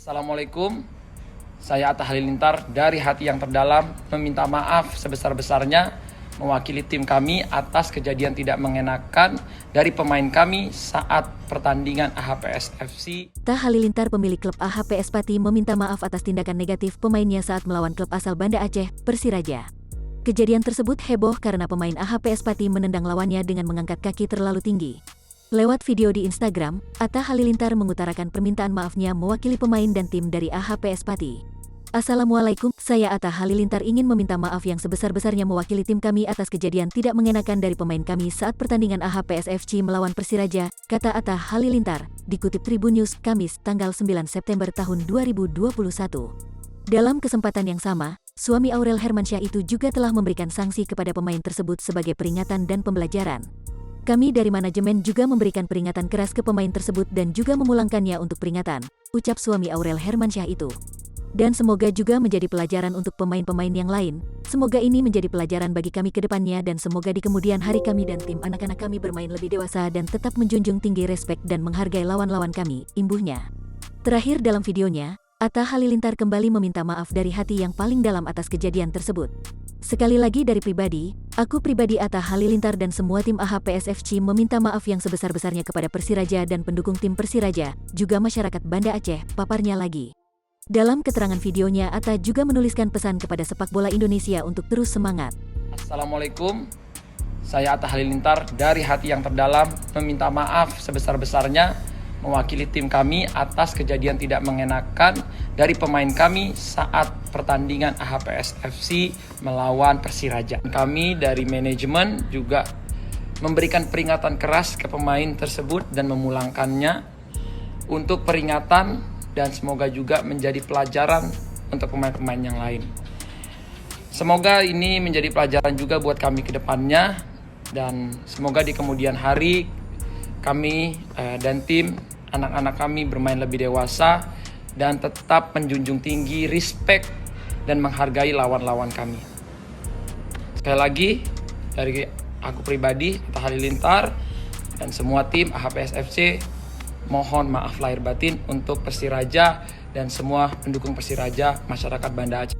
Assalamualaikum, saya Atta Halilintar dari hati yang terdalam meminta maaf sebesar-besarnya mewakili tim kami atas kejadian tidak mengenakan dari pemain kami saat pertandingan AHPS FC. Atta Halilintar, pemilik klub AHPS Pati, meminta maaf atas tindakan negatif pemainnya saat melawan klub asal Banda Aceh, Persiraja. Kejadian tersebut heboh karena pemain AHPS Pati menendang lawannya dengan mengangkat kaki terlalu tinggi. Lewat video di Instagram, Atta Halilintar mengutarakan permintaan maafnya mewakili pemain dan tim dari AHPS Pati. Assalamualaikum, saya Atta Halilintar ingin meminta maaf yang sebesar-besarnya mewakili tim kami atas kejadian tidak mengenakan dari pemain kami saat pertandingan AHPS FC melawan Persiraja, kata Atta Halilintar, dikutip Tribun News, Kamis, tanggal 9 September tahun 2021. Dalam kesempatan yang sama, suami Aurel Hermansyah itu juga telah memberikan sanksi kepada pemain tersebut sebagai peringatan dan pembelajaran. Kami dari manajemen juga memberikan peringatan keras ke pemain tersebut dan juga memulangkannya untuk peringatan, ucap suami Aurel Hermansyah itu. Dan semoga juga menjadi pelajaran untuk pemain-pemain yang lain. Semoga ini menjadi pelajaran bagi kami ke depannya dan semoga di kemudian hari kami dan tim anak-anak kami bermain lebih dewasa dan tetap menjunjung tinggi respek dan menghargai lawan-lawan kami, imbuhnya. Terakhir dalam videonya, Atta Halilintar kembali meminta maaf dari hati yang paling dalam atas kejadian tersebut. Sekali lagi dari pribadi, aku pribadi Atta Halilintar dan semua tim AHPS FC meminta maaf yang sebesar-besarnya kepada Persiraja dan pendukung tim Persiraja, juga masyarakat Banda Aceh, paparnya lagi. Dalam keterangan videonya, Atta juga menuliskan pesan kepada sepak bola Indonesia untuk terus semangat. Assalamualaikum, saya Atta Halilintar dari hati yang terdalam meminta maaf sebesar-besarnya mewakili tim kami atas kejadian tidak mengenakan dari pemain kami saat pertandingan AHPS FC melawan Persiraja. Kami dari manajemen juga memberikan peringatan keras ke pemain tersebut dan memulangkannya untuk peringatan dan semoga juga menjadi pelajaran untuk pemain-pemain yang lain. Semoga ini menjadi pelajaran juga buat kami ke depannya dan semoga di kemudian hari kami dan tim anak-anak kami bermain lebih dewasa dan tetap menjunjung tinggi respect dan menghargai lawan-lawan kami. Sekali lagi dari aku pribadi Atta Halilintar dan semua tim AHPS FC mohon maaf lahir batin untuk Persiraja dan semua pendukung Persiraja masyarakat Banda Aceh.